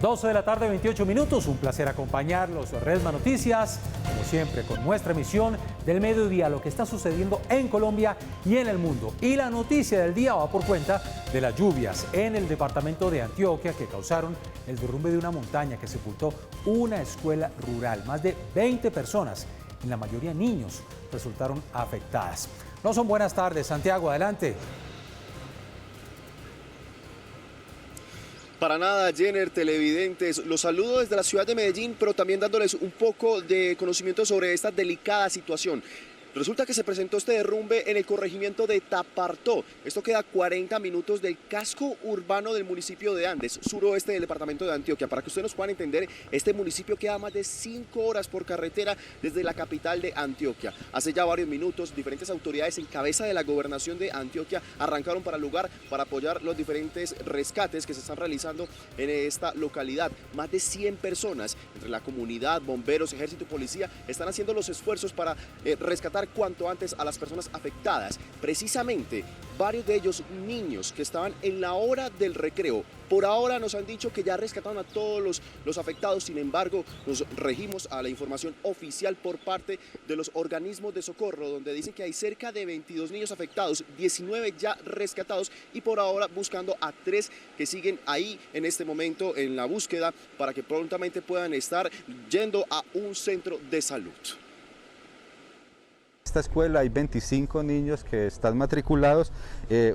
12 de la tarde, 28 minutos. Un placer acompañarlos. Redma Noticias, como siempre, con nuestra emisión del mediodía, lo que está sucediendo en Colombia y en el mundo. Y la noticia del día va por cuenta de las lluvias en el departamento de Antioquia que causaron el derrumbe de una montaña que sepultó una escuela rural. Más de 20 personas, en la mayoría niños, resultaron afectadas. No son buenas tardes. Santiago, adelante. Para nada, Jenner, televidentes, los saludo desde la ciudad de Medellín, pero también dándoles un poco de conocimiento sobre esta delicada situación. Resulta que se presentó este derrumbe en el corregimiento de Tapartó. Esto queda a 40 minutos del casco urbano del municipio de Andes, suroeste del departamento de Antioquia. Para que ustedes nos puedan entender, este municipio queda a más de 5 horas por carretera desde la capital de Antioquia. Hace ya varios minutos, diferentes autoridades en cabeza de la gobernación de Antioquia arrancaron para el lugar para apoyar los diferentes rescates que se están realizando en esta localidad. Más de 100 personas, entre la comunidad, bomberos, ejército y policía, están haciendo los esfuerzos para rescatar cuanto antes a las personas afectadas. Precisamente, varios de ellos niños que estaban en la hora del recreo. Por ahora nos han dicho que ya rescataron a todos los afectados, sin embargo, nos regimos a la información oficial por parte de los organismos de socorro, donde dicen que hay cerca de 22 niños afectados, 19 ya rescatados y por ahora buscando a 3 que siguen ahí en este momento en la búsqueda para que prontamente puedan estar yendo a un centro de salud. En esta escuela hay 25 niños que están matriculados,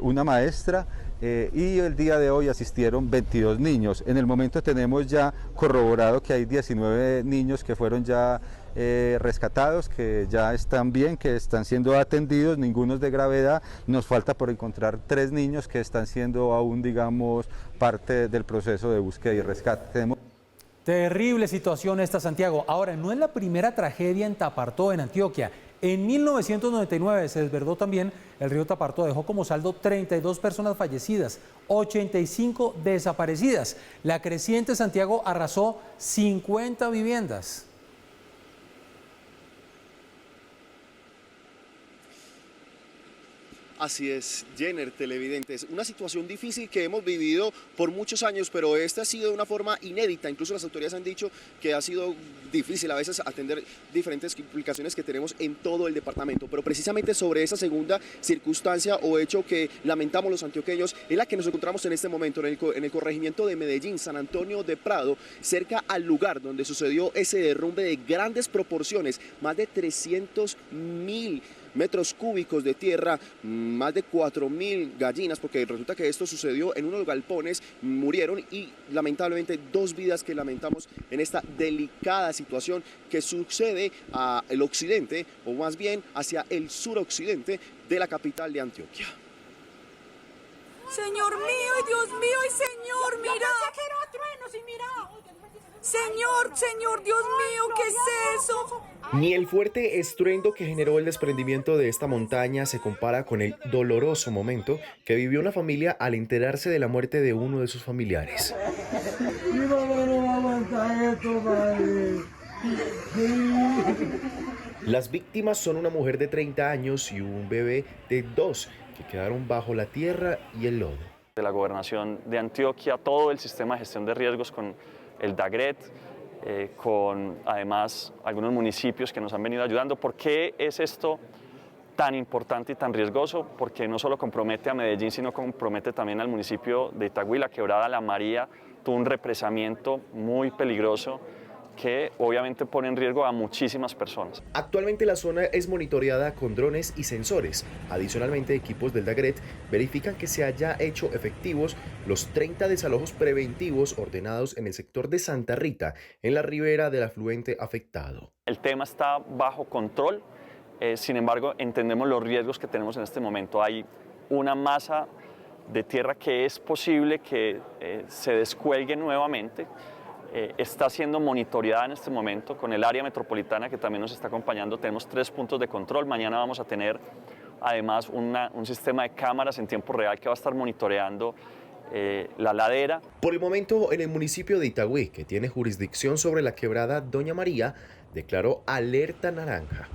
una maestra y el día de hoy asistieron 22 niños. En el momento tenemos ya corroborado que hay 19 niños que fueron ya rescatados, que ya están bien, que están siendo atendidos, ninguno es de gravedad. Nos falta por encontrar 3 niños que están siendo aún, digamos, parte del proceso de búsqueda y rescate. Terrible situación esta, Santiago. Ahora, no es la primera tragedia en Tapartó, en Antioquia. En 1999 se desbordó también el río Tapartó, dejó como saldo 32 personas fallecidas, 85 desaparecidas. La creciente, Santiago, arrasó 50 viviendas. Así es, Jenner, televidentes, una situación difícil que hemos vivido por muchos años, pero esta ha sido de una forma inédita. Incluso las autoridades han dicho que ha sido difícil a veces atender diferentes implicaciones que tenemos en todo el departamento, pero precisamente sobre esa segunda circunstancia o hecho que lamentamos los antioqueños es la que nos encontramos en este momento en el corregimiento de Medellín, San Antonio de Prado, cerca al lugar donde sucedió ese derrumbe de grandes proporciones, más de 300.000 metros cúbicos de tierra, más de 4.000 gallinas, porque resulta que esto sucedió en unos galpones, murieron y lamentablemente 2 vidas que lamentamos en esta delicada situación que sucede al occidente, o más bien hacia el suroccidente de la capital de Antioquia. Señor mío y Dios mío y Señor, mira. Señor, Dios mío, ¿qué es eso? Ni el fuerte estruendo que generó el desprendimiento de esta montaña se compara con el doloroso momento que vivió una familia al enterarse de la muerte de uno de sus familiares. Mi mamá no va a aguantar esto, madre. Las víctimas son una mujer de 30 años y un bebé de 2 que quedaron bajo la tierra y el lodo. De la gobernación de Antioquia, todo el sistema de gestión de riesgos con el DAGRET, con además algunos municipios que nos han venido ayudando. ¿Por qué es esto tan importante y tan riesgoso? Porque no solo compromete a Medellín, sino compromete también al municipio de Itagüí. La quebrada La María tuvo un represamiento muy peligroso que obviamente pone en riesgo a muchísimas personas. Actualmente la zona es monitoreada con drones y sensores. Adicionalmente, equipos del DAGRET verifican que se haya hecho efectivos los 30 desalojos preventivos ordenados en el sector de Santa Rita, en la ribera del afluente afectado. El tema está bajo control, sin embargo entendemos los riesgos que tenemos en este momento. Hay una masa de tierra que es posible que se descuelgue nuevamente. Está siendo monitoreada en este momento con el área metropolitana que también nos está acompañando. Tenemos 3 puntos de control. Mañana vamos a tener además un sistema de cámaras en tiempo real que va a estar monitoreando la ladera. Por el momento, en el municipio de Itagüí, que tiene jurisdicción sobre la quebrada Doña María, declaró alerta naranja.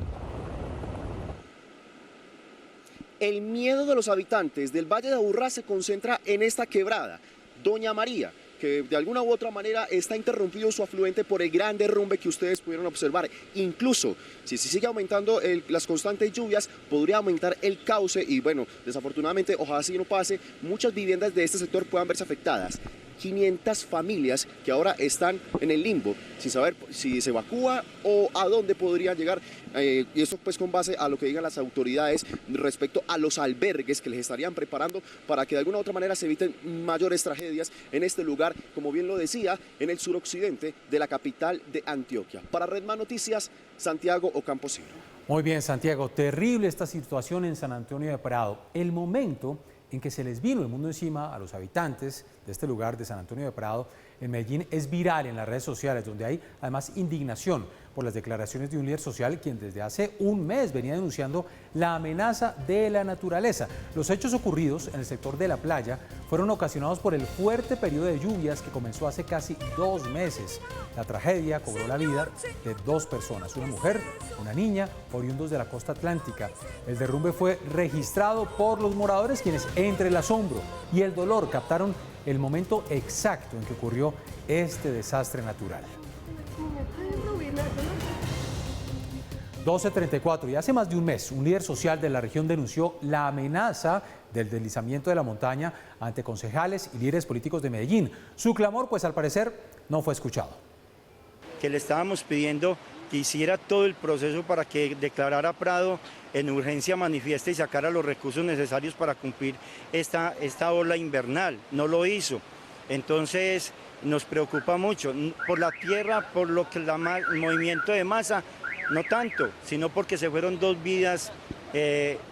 El miedo de los habitantes del Valle de Aburrá se concentra en esta quebrada, Doña María, que de alguna u otra manera está interrumpido su afluente por el gran derrumbe que ustedes pudieron observar. Incluso, si sigue aumentando las constantes lluvias, podría aumentar el cauce y bueno, desafortunadamente, ojalá así no pase, muchas viviendas de este sector puedan verse afectadas. 500 familias que ahora están en el limbo, sin saber si se evacúa o a dónde podrían llegar, y esto pues con base a lo que digan las autoridades respecto a los albergues que les estarían preparando para que de alguna u otra manera se eviten mayores tragedias en este lugar, como bien lo decía, en el suroccidente de la capital de Antioquia. Para Redman Noticias, Santiago Ocampo Silva. Muy bien, Santiago, terrible esta situación en San Antonio de Prado. El momento en que se les vino el mundo encima a los habitantes de este lugar de San Antonio de Prado, en Medellín, es viral en las redes sociales, donde hay además indignación por las declaraciones de un líder social quien desde hace un mes venía denunciando la amenaza de la naturaleza. Los hechos ocurridos en el sector de la playa fueron ocasionados por el fuerte periodo de lluvias que comenzó hace casi 2 meses. La tragedia cobró la vida de 2 personas, una mujer, una niña, oriundos de la costa atlántica. El derrumbe fue registrado por los moradores, quienes entre el asombro y el dolor captaron el momento exacto en que ocurrió este desastre natural. 12:34, y hace más de un mes, un líder social de la región denunció la amenaza del deslizamiento de la montaña ante concejales y líderes políticos de Medellín. Su clamor, pues al parecer, no fue escuchado. Que le estábamos pidiendo que hiciera todo el proceso para que declarara Prado en urgencia manifiesta y sacara los recursos necesarios para cumplir esta ola invernal. No lo hizo. Entonces nos preocupa mucho por la tierra, por lo que el movimiento de masa, no tanto, sino porque se fueron 2 vidas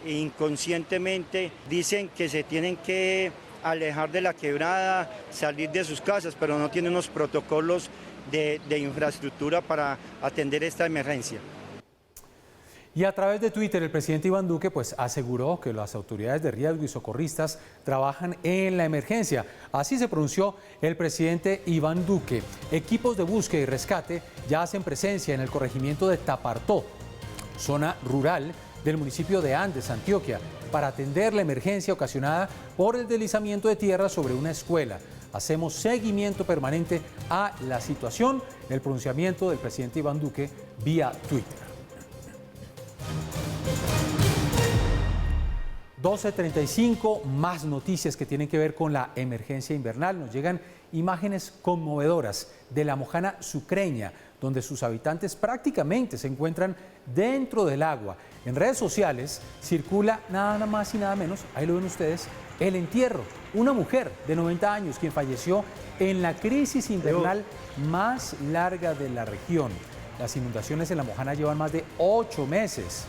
inconscientemente. Dicen que se tienen que alejar de la quebrada, salir de sus casas, pero no tienen unos protocolos de infraestructura para atender esta emergencia. Y a través de Twitter, el presidente Iván Duque pues aseguró que las autoridades de riesgo y socorristas trabajan en la emergencia. Así se pronunció el presidente Iván Duque. Equipos de búsqueda y rescate ya hacen presencia en el corregimiento de Tapartó, zona rural del municipio de Andes, Antioquia, para atender la emergencia ocasionada por el deslizamiento de tierra sobre una escuela. Hacemos seguimiento permanente a la situación. El pronunciamiento del presidente Iván Duque vía Twitter. 12:35, más noticias que tienen que ver con la emergencia invernal. Nos llegan imágenes conmovedoras de la Mojana Sucreña, donde sus habitantes prácticamente se encuentran dentro del agua. En redes sociales circula nada más y nada menos, ahí lo ven ustedes, el entierro. Una mujer de 90 años quien falleció en la crisis invernal más larga de la región. Las inundaciones en la Mojana llevan más de 8 meses.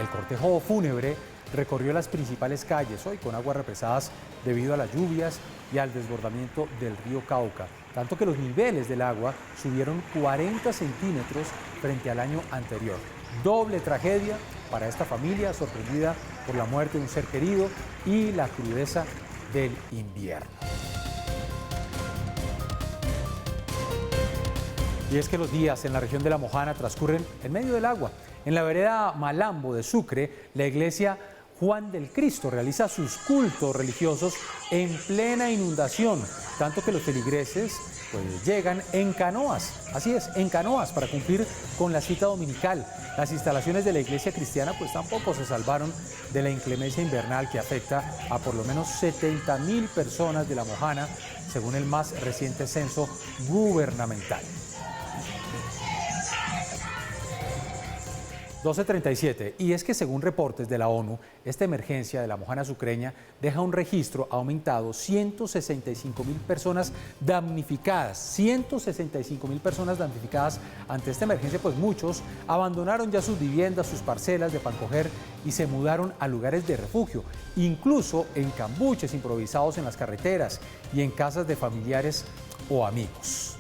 El cortejo fúnebre recorrió las principales calles hoy con aguas represadas debido a las lluvias y al desbordamiento del río Cauca, tanto que los niveles del agua subieron 40 centímetros frente al año anterior. Doble tragedia para esta familia sorprendida por la muerte de un ser querido y la crudeza del invierno. Y es que los días en la región de la Mojana transcurren en medio del agua. En la vereda Malambo de Sucre, la iglesia Juan del Cristo realiza sus cultos religiosos en plena inundación, tanto que los feligreses pues llegan en canoas, así es, en canoas para cumplir con la cita dominical. Las instalaciones de la iglesia cristiana pues tampoco se salvaron de la inclemencia invernal que afecta a por lo menos 70.000 personas de la Mojana, según el más reciente censo gubernamental. 12:37, y es que según reportes de la ONU, esta emergencia de la Mojana Sucreña deja un registro aumentado, 165.000 personas damnificadas, 165.000 personas damnificadas ante esta emergencia, pues muchos abandonaron ya sus viviendas, sus parcelas de pan coger y se mudaron a lugares de refugio, incluso en cambuches improvisados en las carreteras y en casas de familiares o amigos.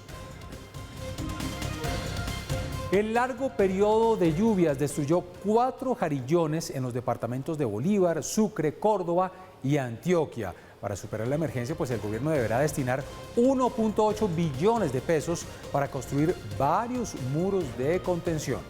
El largo periodo de lluvias destruyó 4 jarillones en los departamentos de Bolívar, Sucre, Córdoba y Antioquia. Para superar la emergencia, pues el gobierno deberá destinar 1.8 billones de pesos para construir varios muros de contención.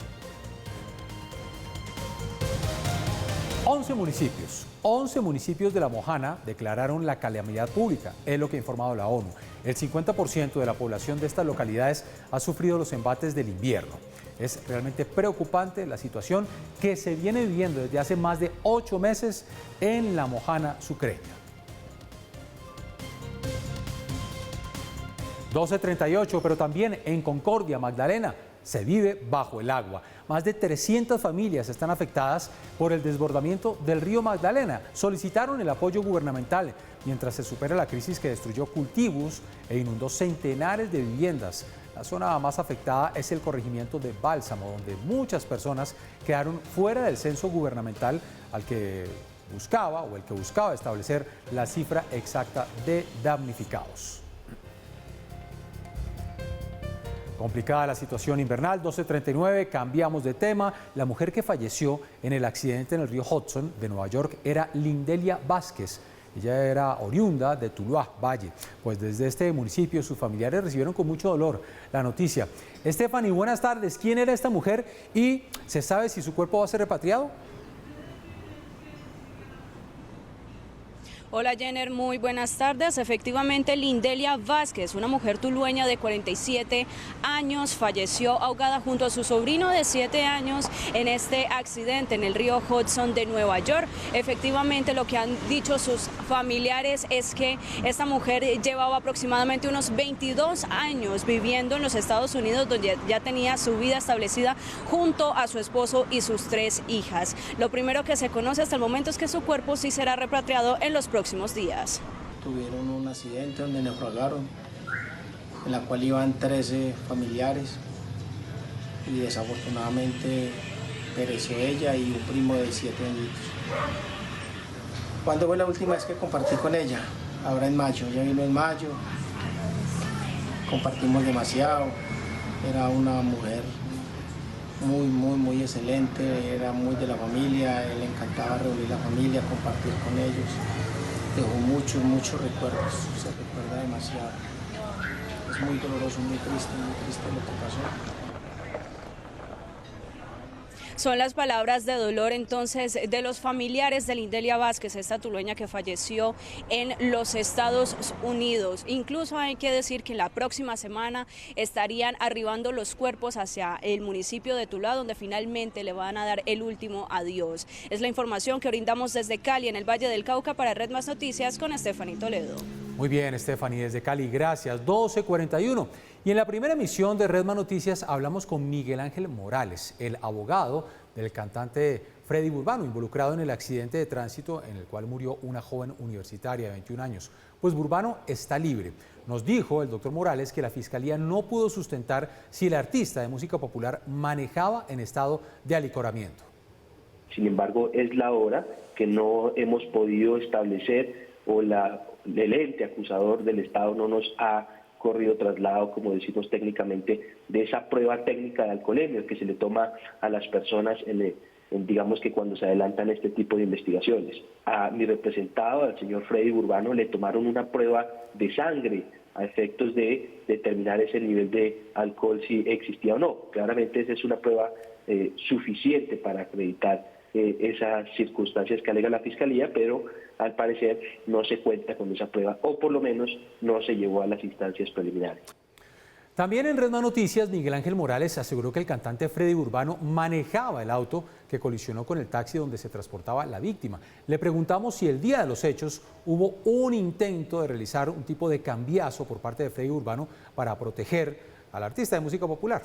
11 municipios 11 municipios de La Mojana declararon la calamidad pública, es lo que ha informado la ONU. El 50% de la población de estas localidades ha sufrido los embates del invierno. Es realmente preocupante la situación que se viene viviendo desde hace más de 8 meses en La Mojana sucreña. 12:38, pero también en Concordia, Magdalena, se vive bajo el agua. Más de 300 familias están afectadas por el desbordamiento del río Magdalena. Solicitaron el apoyo gubernamental mientras se supera la crisis que destruyó cultivos e inundó centenares de viviendas. La zona más afectada es el corregimiento de Bálsamo, donde muchas personas quedaron fuera del censo gubernamental al que buscaba o el que buscaba establecer la cifra exacta de damnificados. Complicada la situación invernal, 12:39, cambiamos de tema. La mujer que falleció en el accidente en el río Hudson de Nueva York era Lindelia Vázquez. Ella era oriunda de Tuluá, Valle. Pues desde este municipio sus familiares recibieron con mucho dolor la noticia. Stephanie, buenas tardes. ¿Quién era esta mujer y se sabe si su cuerpo va a ser repatriado? Hola Jenner, muy buenas tardes. Efectivamente, Lindelia Vázquez, una mujer tulueña de 47 años, falleció ahogada junto a su sobrino de 7 años en este accidente en el río Hudson de Nueva York. Efectivamente, lo que han dicho sus familiares es que esta mujer llevaba aproximadamente unos 22 años viviendo en los Estados Unidos, donde ya tenía su vida establecida junto a su esposo y sus 3 hijas. Lo primero que se conoce hasta el momento es que su cuerpo sí será repatriado en los próximos días. Tuvieron un accidente donde naufragaron, en la cual iban 13 familiares y desafortunadamente pereció ella y un primo de 7 añitos. ¿Cuándo fue la última vez que compartí con ella? Ahora en mayo, ella vino en mayo, compartimos demasiado, era una mujer muy excelente, era muy de la familia, le encantaba reunir la familia, compartir con ellos. Dejó muchos recuerdos, se recuerda demasiado. Es muy doloroso, muy triste lo que pasó. Son las palabras de dolor entonces de los familiares de Lindelia Vázquez, esta tulueña que falleció en los Estados Unidos. Incluso hay que decir que la próxima semana estarían arribando los cuerpos hacia el municipio de Tuluá, donde finalmente le van a dar el último adiós. Es la información que brindamos desde Cali, en el Valle del Cauca, para Red Más Noticias, con Stephanie Toledo. Muy bien, Stephanie, desde Cali, gracias. 12:41. Y en la primera emisión de Red Más Noticias hablamos con Miguel Ángel Morales, el abogado del cantante Freddy Burbano, involucrado en el accidente de tránsito en el cual murió una joven universitaria de 21 años. Pues Burbano está libre. Nos dijo el doctor Morales que la Fiscalía no pudo sustentar si el artista de música popular manejaba en estado de alicoramiento. Sin embargo, es la hora que no hemos podido establecer o el ente acusador del Estado no nos ha corrido traslado, como decimos técnicamente, de esa prueba técnica de alcoholemia que se le toma a las personas digamos que cuando se adelantan este tipo de investigaciones. A mi representado, al señor Freddy Burbano, le tomaron una prueba de sangre a efectos de determinar ese nivel de alcohol si existía o no. Claramente esa es una prueba suficiente para acreditar esas circunstancias que alega la Fiscalía, pero al parecer no se cuenta con esa prueba, o por lo menos no se llevó a las instancias preliminares. También en Red Más Noticias, Miguel Ángel Morales aseguró que el cantante Freddy Burbano manejaba el auto que colisionó con el taxi donde se transportaba la víctima. Le preguntamos si el día de los hechos hubo un intento de realizar un tipo de cambiazo por parte de Freddy Burbano para proteger al artista de música popular.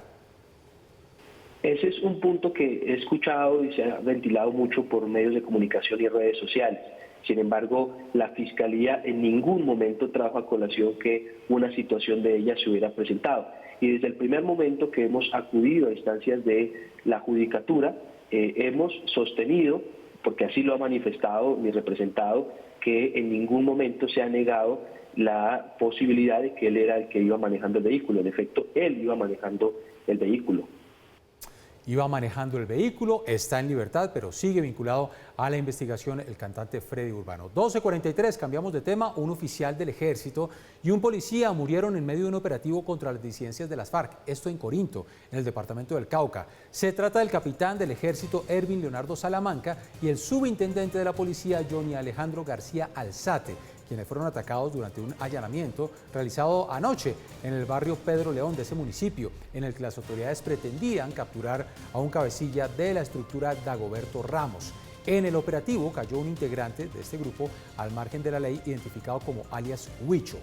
Ese es un punto que he escuchado y se ha ventilado mucho por medios de comunicación y redes sociales. Sin embargo, la Fiscalía en ningún momento trajo a colación que una situación de ella se hubiera presentado. Y desde el primer momento que hemos acudido a instancias de la Judicatura, hemos sostenido, porque así lo ha manifestado mi representado, que en ningún momento se ha negado la posibilidad de que él era el que iba manejando el vehículo. En efecto, él iba manejando el vehículo. Iba manejando el vehículo, está en libertad, pero sigue vinculado a la investigación el cantante Freddy Urbano. 12:43, cambiamos de tema. Un oficial del ejército y un policía murieron en medio de un operativo contra las disidencias de las FARC, esto en Corinto, en el departamento del Cauca. Se trata del capitán del ejército Ervin Leonardo Salamanca y el subintendente de la policía Johnny Alejandro García Alzate, quienes fueron atacados durante un allanamiento realizado anoche en el barrio Pedro León de ese municipio, en el que las autoridades pretendían capturar a un cabecilla de la estructura Dagoberto Ramos. En el operativo cayó un integrante de este grupo al margen de la ley, identificado como alias Huicho.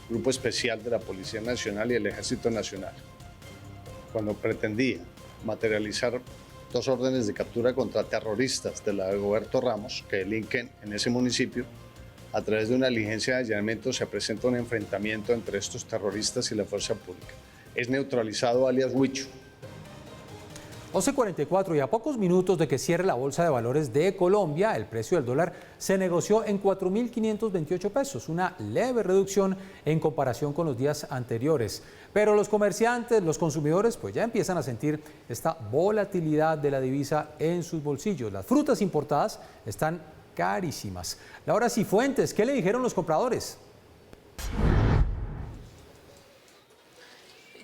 Grupo especial de la Policía Nacional y el Ejército Nacional, cuando pretendía materializar 2 órdenes de captura contra terroristas de la Dagoberto Ramos que delinquen en ese municipio. A través de una diligencia de allanamiento se presenta un enfrentamiento entre estos terroristas y la fuerza pública. Es neutralizado alias Huicho. 11:44 y a pocos minutos de que cierre la Bolsa de Valores de Colombia, el precio del dólar se negoció en 4.528 pesos, una leve reducción en comparación con los días anteriores. Pero los comerciantes, los consumidores, pues ya empiezan a sentir esta volatilidad de la divisa en sus bolsillos. Las frutas importadas están carísimas. Laura Cifuentes, ¿qué le dijeron los compradores?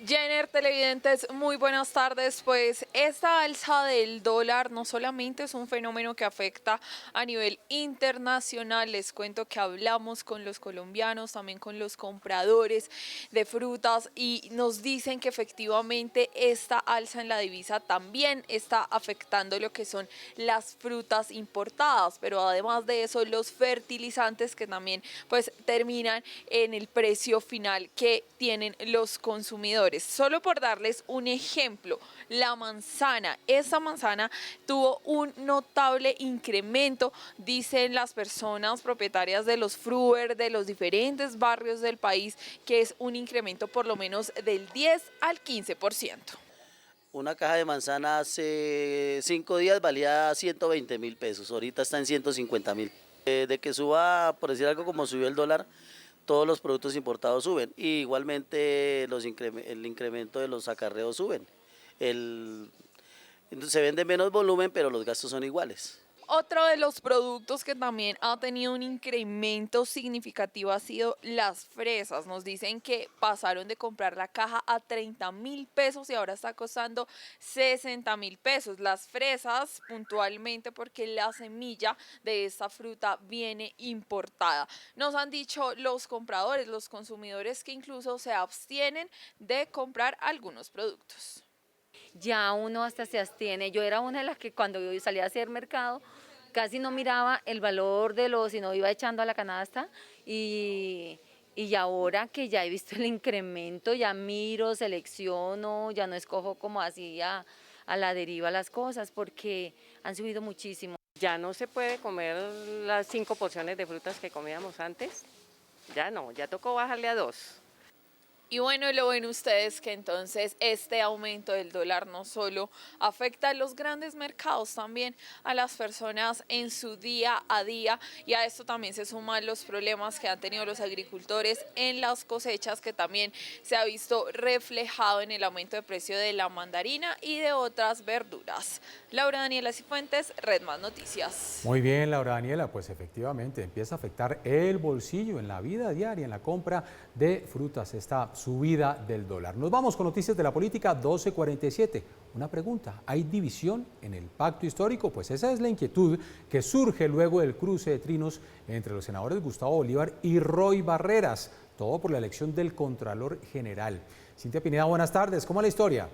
Jenner, televidentes, muy buenas tardes. Pues esta alza del dólar no solamente es un fenómeno que afecta a nivel internacional, les cuento que hablamos con los colombianos, también con los compradores de frutas y nos dicen que efectivamente esta alza en la divisa también está afectando lo que son las frutas importadas, pero además de eso los fertilizantes que también pues terminan en el precio final que tienen los consumidores. Solo por darles un ejemplo, la manzana, esta manzana tuvo un notable incremento, dicen las personas propietarias de los fruver de los diferentes barrios del país, que es un incremento por lo menos del 10 al 15%. Una caja de manzana hace 5 días valía 120.000 pesos, ahorita está en 150.000. De que suba, por decir algo, como subió el dólar, todos los productos importados suben, y igualmente el incremento de los acarreos suben. Se vende menos volumen, pero los gastos son iguales. Otro de los productos que también ha tenido un incremento significativo ha sido las fresas. Nos dicen que pasaron de comprar la caja a 30.000 pesos y ahora está costando 60.000 pesos. Las fresas puntualmente porque la semilla de esta fruta viene importada. Nos han dicho los compradores, los consumidores, que incluso se abstienen de comprar algunos productos. Ya uno hasta se abstiene. Yo era una de las que cuando yo salía a hacer mercado casi no miraba el valor de sino iba echando a la canasta y ahora que ya he visto el incremento, ya miro, selecciono, ya no escojo como así a la deriva las cosas porque han subido muchísimo. Ya no se puede comer las 5 porciones de frutas que comíamos antes, ya no, ya tocó bajarle a 2. Y bueno, lo ven ustedes que entonces este aumento del dólar no solo afecta a los grandes mercados, también a las personas en su día a día, y a esto también se suman los problemas que han tenido los agricultores en las cosechas, que también se ha visto reflejado en el aumento de precio de la mandarina y de otras verduras. Laura Daniela Cifuentes, Red Más Noticias. Muy bien, Laura Daniela, pues efectivamente empieza a afectar el bolsillo en la vida diaria, en la compra de frutas, esta subida del dólar. Nos vamos con noticias de la política. 12:47. Una pregunta, ¿hay división en el pacto histórico? Pues esa es la inquietud que surge luego del cruce de trinos entre los senadores Gustavo Bolívar y Roy Barreras, todo por la elección del Contralor General. Cintia Pineda, buenas tardes, ¿cómo es la historia?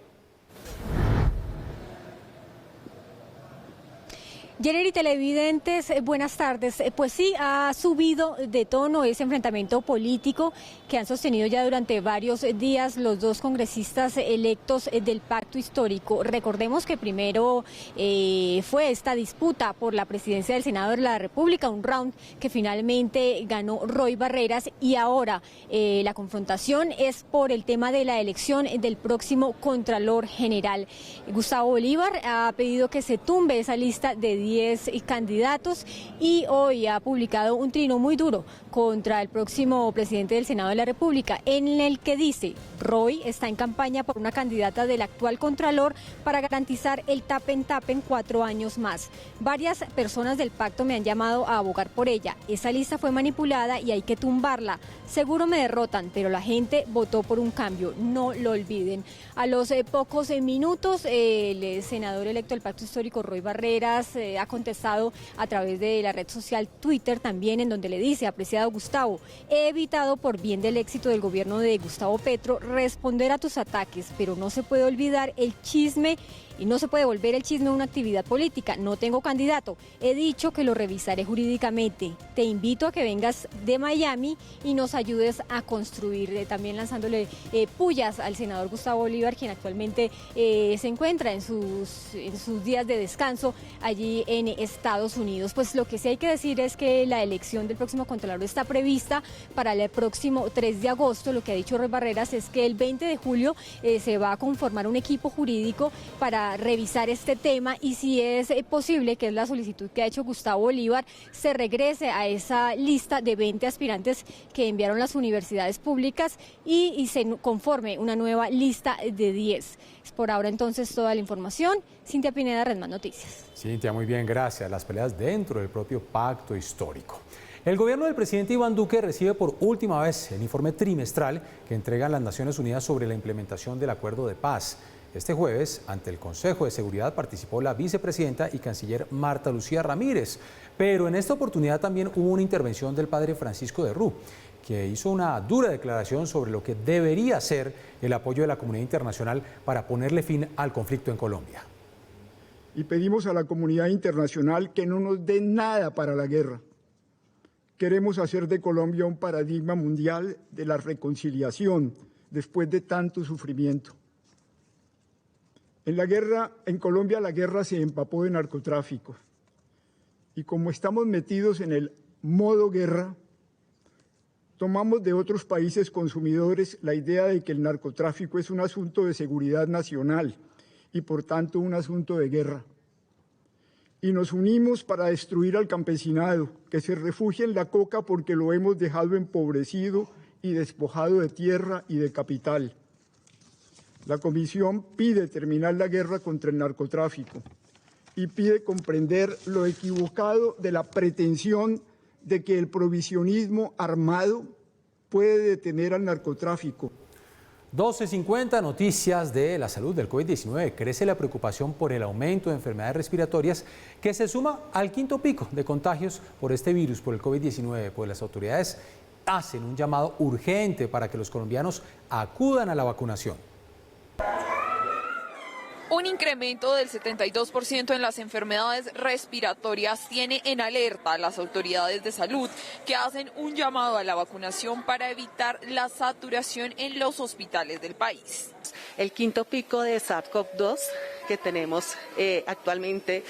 Jenner y televidentes, buenas tardes. Pues sí, ha subido de tono ese enfrentamiento político que han sostenido ya durante varios días los dos congresistas electos del pacto histórico. Recordemos que primero fue esta disputa por la presidencia del Senado de la República, un round que finalmente ganó Roy Barreras, y ahora la confrontación es por el tema de la elección del próximo Contralor General. Gustavo Bolívar ha pedido que se tumbe esa lista de 10 candidatos y hoy ha publicado un trino muy duro contra el próximo presidente del Senado de la República, en el que dice: Roy está en campaña por una candidata del actual Contralor para garantizar el tapen 4 años más. Varias personas del pacto me han llamado a abogar por ella. Esa lista fue manipulada y hay que tumbarla. Seguro me derrotan, pero la gente votó por un cambio, no lo olviden. A los pocos minutos, el senador electo del Pacto Histórico, Roy Barreras, ha contestado a través de la red social Twitter también, en donde le dice: apreciado Gustavo, he evitado por bien del éxito del gobierno de Gustavo Petro responder a tus ataques, pero no se puede olvidar el chisme y no se puede volver el chisme una actividad política. No tengo candidato, he dicho que lo revisaré jurídicamente. Te invito a que vengas de Miami y nos ayudes a construir. También lanzándole pullas al senador Gustavo Bolívar, quien actualmente se encuentra en sus días de descanso allí en Estados Unidos. Pues lo que sí hay que decir es que la elección del próximo Contralor está prevista para el próximo 3 de agosto. Lo que ha dicho Roy Barreras es que el 20 de julio se va a conformar un equipo jurídico para revisar este tema, y si es posible, que es la solicitud que ha hecho Gustavo Bolívar, se regrese a esa lista de 20 aspirantes que enviaron las universidades públicas y se conforme una nueva lista de 10. Es por ahora entonces toda la información. Cintia Pineda, Red Más Noticias. Cintia, muy bien, gracias. Las peleas dentro del propio pacto histórico. El gobierno del presidente Iván Duque recibe por última vez el informe trimestral que entregan las Naciones Unidas sobre la implementación del acuerdo de paz. Este jueves, ante el Consejo de Seguridad, participó la vicepresidenta y canciller Marta Lucía Ramírez, pero en esta oportunidad también hubo una intervención del padre Francisco de Rú, que hizo una dura declaración sobre lo que debería ser el apoyo de la comunidad internacional para ponerle fin al conflicto en Colombia. Y pedimos a la comunidad internacional que no nos dé nada para la guerra. Queremos hacer de Colombia un paradigma mundial de la reconciliación después de tanto sufrimiento. En Colombia la guerra se empapó de narcotráfico, y como estamos metidos en el modo guerra, tomamos de otros países consumidores la idea de que el narcotráfico es un asunto de seguridad nacional y por tanto un asunto de guerra. Y nos unimos para destruir al campesinado, que se refugia en la coca porque lo hemos dejado empobrecido y despojado de tierra y de capital. La Comisión pide terminar la guerra contra el narcotráfico y pide comprender lo equivocado de la pretensión de que el provisionismo armado puede detener al narcotráfico. 12:50, noticias de la salud del COVID-19. Crece la preocupación por el aumento de enfermedades respiratorias que se suma al quinto pico de contagios por este virus, por el COVID-19. Pues las autoridades hacen un llamado urgente para que los colombianos acudan a la vacunación. Un incremento del 72% en las enfermedades respiratorias tiene en alerta a las autoridades de salud, que hacen un llamado a la vacunación para evitar la saturación en los hospitales del país. El quinto pico de SARS-CoV-2 que tenemos actualmente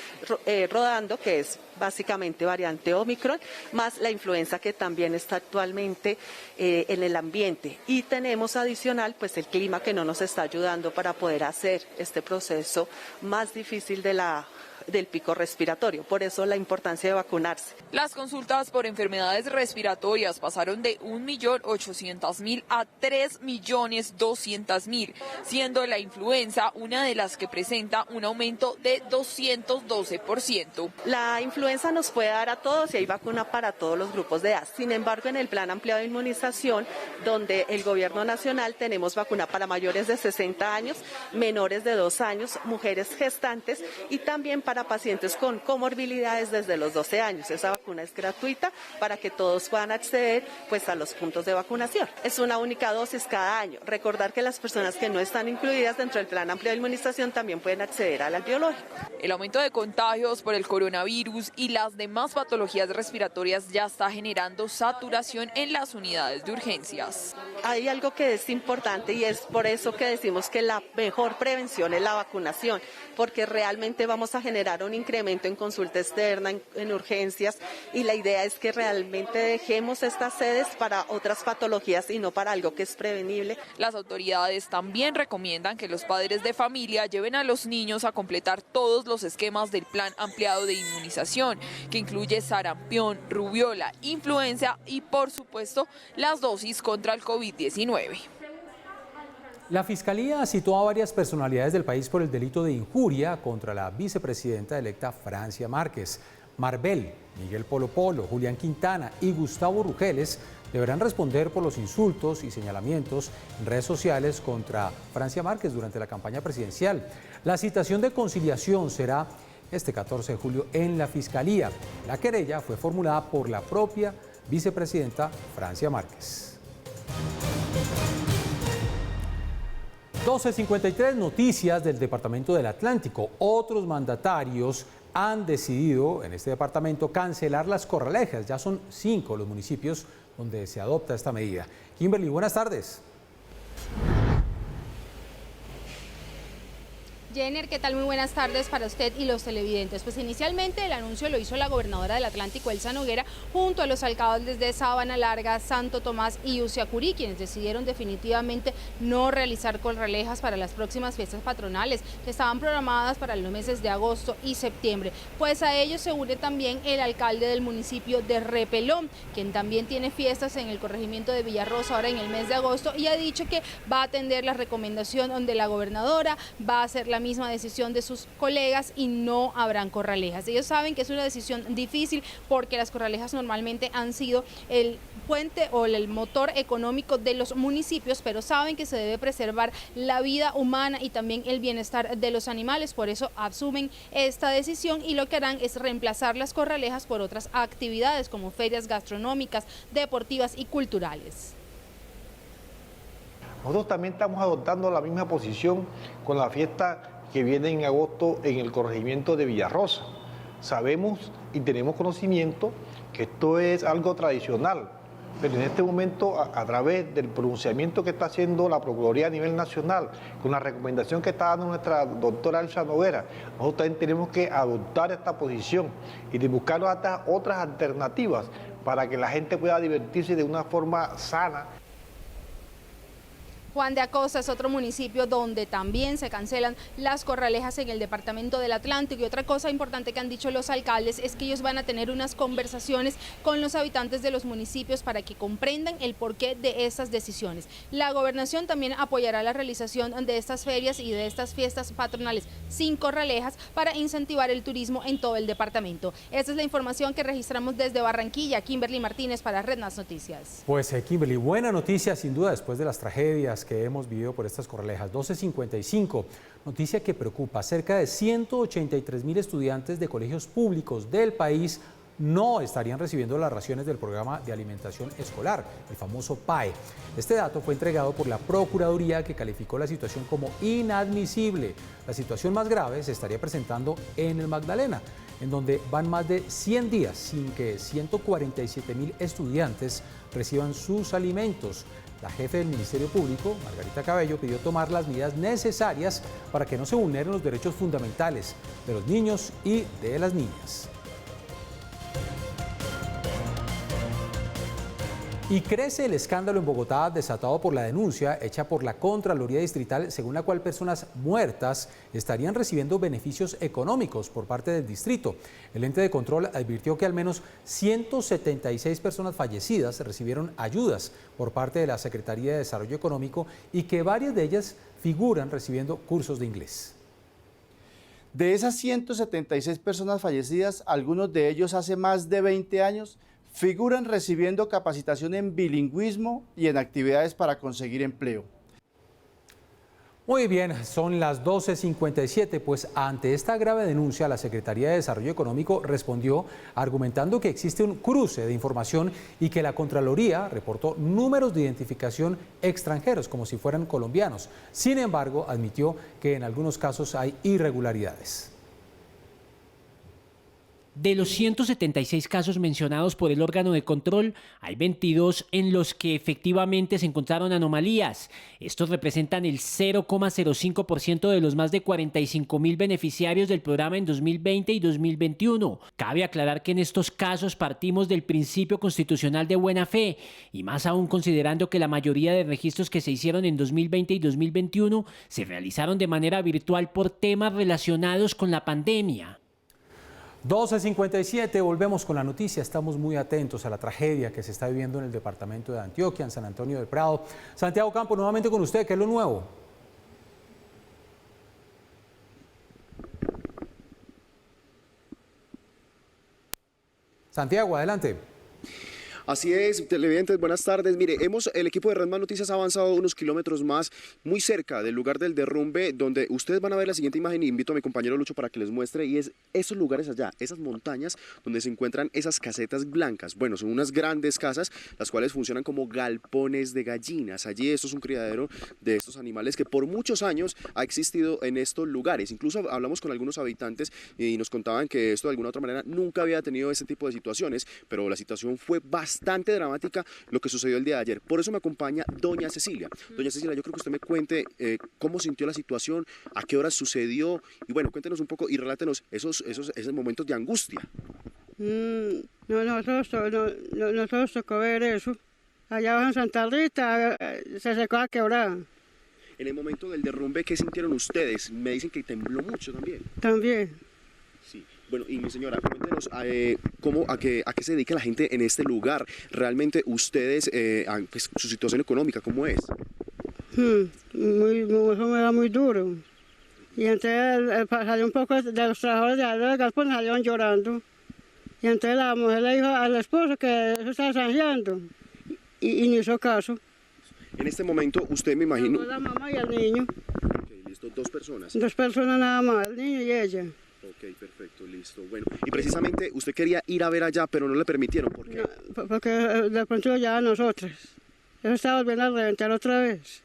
rodando, que es básicamente variante Omicron, más la influenza que también está actualmente en el ambiente. Y tenemos adicional pues el clima, que no nos está ayudando para poder hacer este proceso más difícil del pico respiratorio. Por eso la importancia de vacunarse. Las consultas por enfermedades respiratorias pasaron de 1.800.000 a 3.200.000, siendo la influenza una de las que presenta un aumento de 212%. La influenza nos puede dar a todos y hay vacuna para todos los grupos de edad. Sin embargo, en el plan ampliado de inmunización, donde el gobierno nacional tenemos vacuna para mayores de 60 años, menores de 2 años, mujeres gestantes y también para pacientes con comorbilidades desde los 12 años. Esa vacuna es gratuita para que todos puedan acceder pues a los puntos de vacunación. Es una única dosis cada año. Recordar que las personas que no están incluidas dentro del plan amplio de inmunización también pueden acceder al biológico. El aumento de contagios por el coronavirus y las demás patologías respiratorias ya está generando saturación en las unidades de urgencias. Hay algo que es importante y es por eso que decimos que la mejor prevención es la vacunación, porque realmente vamos a generar generar un incremento en consulta externa, en urgencias, y la idea es que realmente dejemos estas sedes para otras patologías y no para algo que es prevenible. Las autoridades también recomiendan que los padres de familia lleven a los niños a completar todos los esquemas del plan ampliado de inmunización, que incluye sarampión, rubiola, influenza y, por supuesto, las dosis contra el COVID-19. La Fiscalía citó a varias personalidades del país por el delito de injuria contra la vicepresidenta electa Francia Márquez. Marvel, Miguel Polo Polo, Julián Quintana y Gustavo Rugeles deberán responder por los insultos y señalamientos en redes sociales contra Francia Márquez durante la campaña presidencial. La citación de conciliación será este 14 de julio en la Fiscalía. La querella fue formulada por la propia vicepresidenta Francia Márquez. 12:53, noticias del Departamento del Atlántico. Otros mandatarios han decidido en este departamento cancelar las corralejas. Ya son 5 los municipios donde se adopta esta medida. Kimberly, buenas tardes. Jenner, ¿qué tal? Muy buenas tardes para usted y los televidentes. Pues inicialmente el anuncio lo hizo la gobernadora del Atlántico, Elsa Noguera, junto a los alcaldes de Sabana Larga, Santo Tomás y Uciacurí, quienes decidieron definitivamente no realizar corralejas para las próximas fiestas patronales, que estaban programadas para los meses de agosto y septiembre. Pues a ellos se une también el alcalde del municipio de Repelón, quien también tiene fiestas en el corregimiento de Villarrosa ahora en el mes de agosto, y ha dicho que va a atender la recomendación de la gobernadora, va a hacer la misma decisión de sus colegas y no habrán corralejas. Ellos saben que es una decisión difícil porque las corralejas normalmente han sido el puente o el motor económico de los municipios, pero saben que se debe preservar la vida humana y también el bienestar de los animales. Por eso asumen esta decisión y lo que harán es reemplazar las corralejas por otras actividades como ferias gastronómicas, deportivas y culturales. Nosotros también estamos adoptando la misma posición con la fiesta que viene en agosto en el corregimiento de Villarrosa. Sabemos y tenemos conocimiento que esto es algo tradicional, pero en este momento a través del pronunciamiento que está haciendo la Procuraduría a nivel nacional, con la recomendación que está dando nuestra doctora Elsa Noguera, nosotros también tenemos que adoptar esta posición y de buscar otras alternativas para que la gente pueda divertirse de una forma sana. Juan de Acosta es otro municipio donde también se cancelan las corralejas en el departamento del Atlántico. Y otra cosa importante que han dicho los alcaldes es que ellos van a tener unas conversaciones con los habitantes de los municipios para que comprendan el porqué de estas decisiones. La gobernación también apoyará la realización de estas ferias y de estas fiestas patronales sin corralejas para incentivar el turismo en todo el departamento. Esta es la información que registramos desde Barranquilla. Kimberly Martínez para Red Más Noticias. Pues Kimberly, buena noticia sin duda después de las tragedias que hemos vivido por estas corralejas. 12:55, noticia que preocupa. Cerca de 183.000 estudiantes de colegios públicos del país no estarían recibiendo las raciones del programa de alimentación escolar, el famoso PAE. Este dato fue entregado por la Procuraduría, que calificó la situación como inadmisible. La situación más grave se estaría presentando en el Magdalena, en donde van más de 100 días sin que 147.000 estudiantes reciban sus alimentos. La jefe del Ministerio Público, Margarita Cabello, pidió tomar las medidas necesarias para que no se vulneren los derechos fundamentales de los niños y de las niñas. Y crece el escándalo en Bogotá desatado por la denuncia hecha por la Contraloría Distrital, según la cual personas muertas estarían recibiendo beneficios económicos por parte del distrito. El ente de control advirtió que al menos 176 personas fallecidas recibieron ayudas por parte de la Secretaría de Desarrollo Económico y que varias de ellas figuran recibiendo cursos de inglés. De esas 176 personas fallecidas, algunos de ellos hace más de 20 años, figuran recibiendo capacitación en bilingüismo y en actividades para conseguir empleo. Muy bien, son las 12:57, pues ante esta grave denuncia la Secretaría de Desarrollo Económico respondió argumentando que existe un cruce de información y que la Contraloría reportó números de identificación extranjeros como si fueran colombianos. Sin embargo, admitió que en algunos casos hay irregularidades. De los 176 casos mencionados por el órgano de control, hay 22 en los que efectivamente se encontraron anomalías. Estos representan el 0,05% de los más de 45.000 beneficiarios del programa en 2020 y 2021. Cabe aclarar que en estos casos partimos del principio constitucional de buena fe, y más aún considerando que la mayoría de registros que se hicieron en 2020 y 2021 se realizaron de manera virtual por temas relacionados con la pandemia. 12:57, volvemos con la noticia. Estamos muy atentos a la tragedia que se está viviendo en el departamento de Antioquia, en San Antonio del Prado. Santiago Campo, nuevamente con usted, ¿qué es lo nuevo? Santiago, adelante. Así es, televidentes, buenas tardes. Mire, el equipo de Red Más Noticias ha avanzado unos kilómetros más, muy cerca del lugar del derrumbe, donde ustedes van a ver la siguiente imagen, y invito a mi compañero Lucho para que les muestre, y es esos lugares allá, esas montañas donde se encuentran esas casetas blancas. Bueno, son unas grandes casas, las cuales funcionan como galpones de gallinas. Allí esto es un criadero de estos animales que por muchos años ha existido en estos lugares. Incluso hablamos con algunos habitantes y nos contaban que esto de alguna otra manera nunca había tenido ese tipo de situaciones, pero la situación fue bastante dramática lo que sucedió el día de ayer. Por eso me acompaña doña Cecilia. Doña Cecilia, yo creo que usted me cuente cómo sintió la situación, a qué hora sucedió, y bueno, cuéntenos un poco y relátenos esos momentos de angustia. Nosotros tocó ver eso. Allá abajo en Santa Rita se secó la quebrada. En el momento del derrumbe, ¿qué sintieron ustedes? Me dicen que tembló mucho también. También. Sí. Bueno, y mi señora, cuéntenos a qué se dedica la gente en este lugar. Realmente ustedes, pues, su situación económica, ¿cómo es? Eso me da muy duro. Y entonces salió un poco de los trabajadores de allá del galpón, salieron llorando. Y entonces la mujer le dijo al esposo que eso estaba zanjeando y no hizo caso. En este momento, usted me imagino... La mamá y el niño. Ok, listo, 2 personas. 2 personas nada más, el niño y ella. Ok, perfecto, listo. Bueno, y precisamente usted quería ir a ver allá, pero no le permitieron. ¿Por qué? No, porque de pronto lo llevaban nosotros. Eso estaba volviendo a reventar otra vez.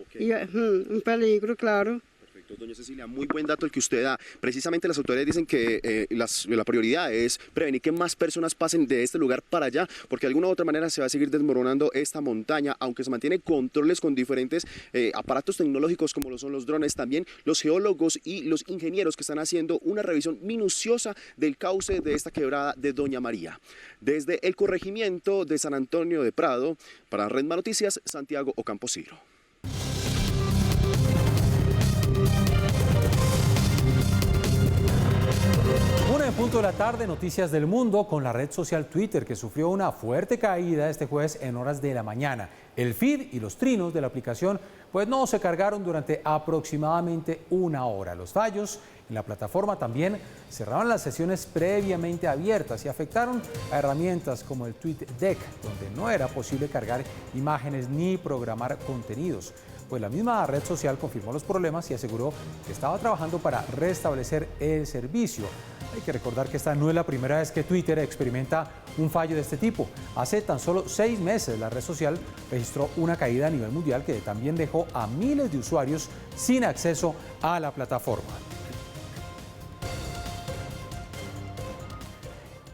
Okay. Y un peligro, claro. Perfecto, doña Cecilia, muy buen dato el que usted da. Precisamente las autoridades dicen que la prioridad es prevenir que más personas pasen de este lugar para allá, porque de alguna u otra manera se va a seguir desmoronando esta montaña, aunque se mantiene controles con diferentes aparatos tecnológicos como lo son los drones. También los geólogos y los ingenieros que están haciendo una revisión minuciosa del cauce de esta quebrada de Doña María. Desde el corregimiento de San Antonio de Prado, para Red Más Noticias, Santiago Ocampo Ciro. En punto de la tarde, noticias del mundo con la red social Twitter, que sufrió una fuerte caída este jueves en horas de la mañana. El feed y los trinos de la aplicación pues no se cargaron durante aproximadamente 1 hora. Los fallos en la plataforma también cerraron las sesiones previamente abiertas y afectaron a herramientas como el TweetDeck, donde no era posible cargar imágenes ni programar contenidos. Pues la misma red social confirmó los problemas y aseguró que estaba trabajando para restablecer el servicio. Hay que recordar que esta no es la primera vez que Twitter experimenta un fallo de este tipo. Hace tan solo 6 meses la red social registró una caída a nivel mundial que también dejó a miles de usuarios sin acceso a la plataforma.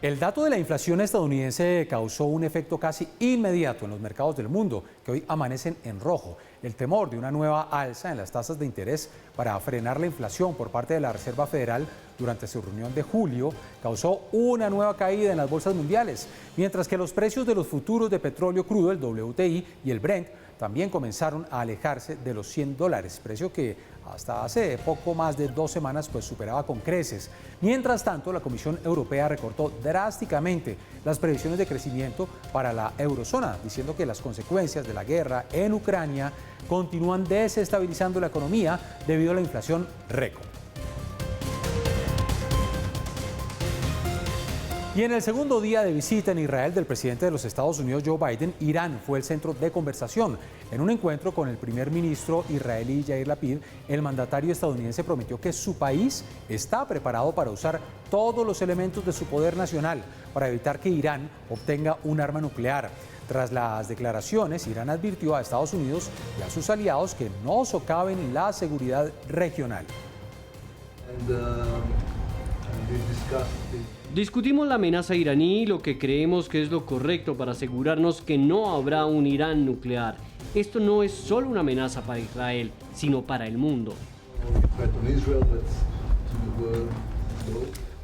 El dato de la inflación estadounidense causó un efecto casi inmediato en los mercados del mundo, que hoy amanecen en rojo. El temor de una nueva alza en las tasas de interés para frenar la inflación por parte de la Reserva Federal durante su reunión de julio causó una nueva caída en las bolsas mundiales, mientras que los precios de los futuros de petróleo crudo, el WTI y el Brent, también comenzaron a alejarse de los $100, precio que hasta hace poco más de 2 semanas pues superaba con creces. Mientras tanto, la Comisión Europea recortó drásticamente las previsiones de crecimiento para la eurozona, diciendo que las consecuencias de la guerra en Ucrania continúan desestabilizando la economía debido a la inflación récord. Y en el segundo día de visita en Israel del presidente de los Estados Unidos, Joe Biden, Irán fue el centro de conversación. En un encuentro con el primer ministro israelí Yair Lapid, el mandatario estadounidense prometió que su país está preparado para usar todos los elementos de su poder nacional para evitar que Irán obtenga un arma nuclear. Tras las declaraciones, Irán advirtió a Estados Unidos y a sus aliados que no socaven la seguridad regional. Discutimos la amenaza iraní y lo que creemos que es lo correcto para asegurarnos que no habrá un Irán nuclear. Esto no es solo una amenaza para Israel, sino para el mundo.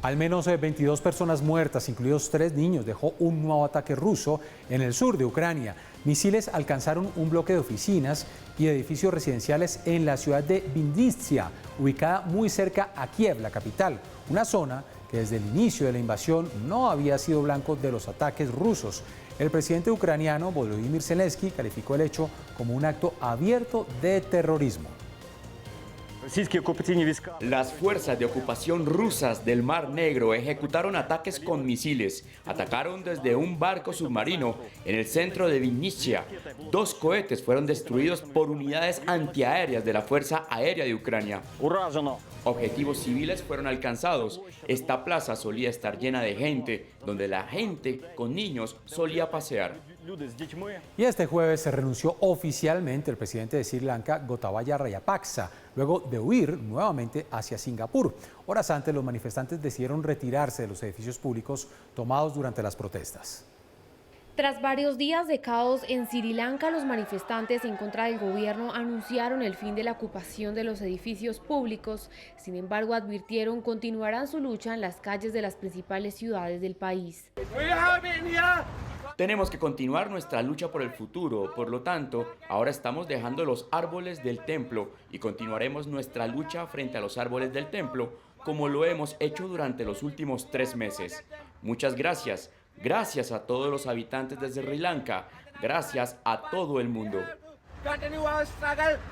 Al menos 22 personas muertas, incluidos 3 niños, dejó un nuevo ataque ruso en el sur de Ucrania. Misiles alcanzaron un bloque de oficinas y edificios residenciales en la ciudad de Vinnytsia, ubicada muy cerca a Kiev, la capital, una zona que desde el inicio de la invasión no había sido blanco de los ataques rusos. El presidente ucraniano Volodymyr Zelensky calificó el hecho como un acto abierto de terrorismo. Las fuerzas de ocupación rusas del Mar Negro ejecutaron ataques con misiles. Atacaron desde un barco submarino en el centro de Vinnytsia. 2 cohetes fueron destruidos por unidades antiaéreas de la Fuerza Aérea de Ucrania. Objetivos civiles fueron alcanzados. Esta plaza solía estar llena de gente, donde la gente con niños solía pasear. Y este jueves se renunció oficialmente el presidente de Sri Lanka, Gotabaya Rajapaksa, luego de huir nuevamente hacia Singapur. Horas antes, los manifestantes decidieron retirarse de los edificios públicos tomados durante las protestas. Tras varios días de caos en Sri Lanka, los manifestantes en contra del gobierno anunciaron el fin de la ocupación de los edificios públicos. Sin embargo, advirtieron continuarán su lucha en las calles de las principales ciudades del país. Tenemos que continuar nuestra lucha por el futuro, por lo tanto, ahora estamos dejando los árboles del templo y continuaremos nuestra lucha frente a los árboles del templo, como lo hemos hecho durante los últimos 3 meses. Muchas gracias. Gracias a todos los habitantes de Sri Lanka. Gracias a todo el mundo.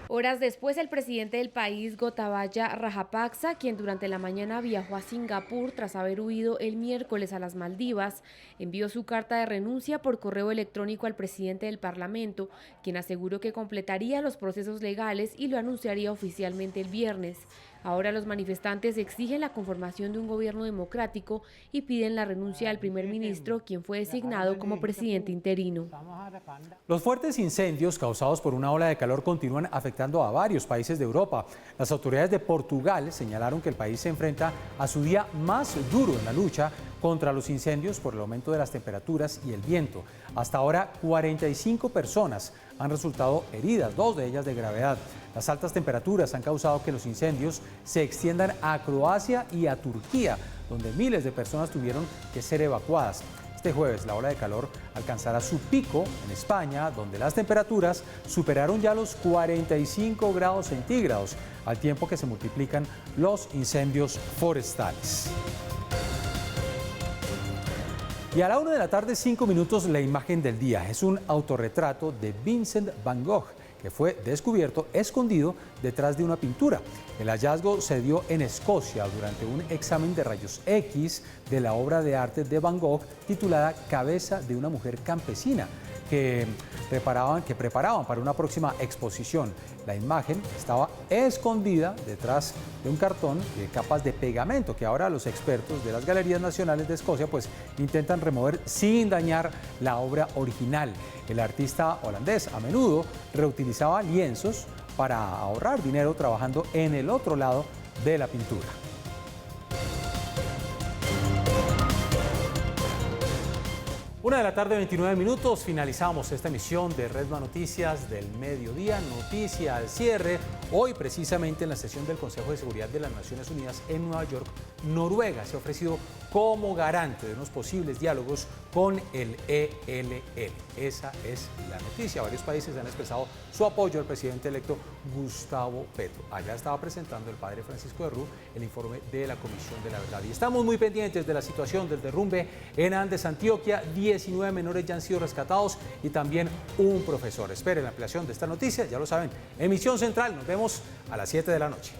Horas después, el presidente del país, Gotabaya Rajapaksa, quien durante la mañana viajó a Singapur tras haber huido el miércoles a las Maldivas, envió su carta de renuncia por correo electrónico al presidente del Parlamento, quien aseguró que completaría los procesos legales y lo anunciaría oficialmente el viernes. Ahora los manifestantes exigen la conformación de un gobierno democrático y piden la renuncia del primer ministro, quien fue designado como presidente interino. Los fuertes incendios causados por una ola de calor continúan afectando a varios países de Europa. Las autoridades de Portugal señalaron que el país se enfrenta a su día más duro en la lucha contra los incendios por el aumento de las temperaturas y el viento. Hasta ahora, 45 personas han resultado heridas, 2 de ellas de gravedad. Las altas temperaturas han causado que los incendios se extiendan a Croacia y a Turquía, donde miles de personas tuvieron que ser evacuadas. Este jueves la ola de calor alcanzará su pico en España, donde las temperaturas superaron ya los 45 grados centígrados, al tiempo que se multiplican los incendios forestales. Y a la 1 de la tarde, 5 minutos, la imagen del día. Es un autorretrato de Vincent Van Gogh, que fue descubierto escondido detrás de una pintura. El hallazgo se dio en Escocia durante un examen de rayos X de la obra de arte de Van Gogh titulada Cabeza de una mujer campesina, que preparaban para una próxima exposición. La imagen estaba escondida detrás de un cartón de capas de pegamento que ahora los expertos de las Galerías Nacionales de Escocia intentan remover sin dañar la obra original. El artista holandés a menudo reutilizaba lienzos para ahorrar dinero trabajando en el otro lado de la pintura. Una de la tarde, 29 minutos, finalizamos esta emisión de Redman Noticias del Mediodía, noticia al cierre. Hoy, precisamente en la sesión del Consejo de Seguridad de las Naciones Unidas en Nueva York, Noruega se ha ofrecido como garante de unos posibles diálogos con el ELN. Esa es la noticia. Varios países han expresado su apoyo al presidente electo Gustavo Petro. Allá estaba presentando el padre Francisco de Rú el informe de la Comisión de la Verdad. Y estamos muy pendientes de la situación del derrumbe en Andes, Antioquia. 19 menores ya han sido rescatados y también un profesor. Esperen la ampliación de esta noticia, ya lo saben. Emisión Central, nos vemos a las 7 de la noche.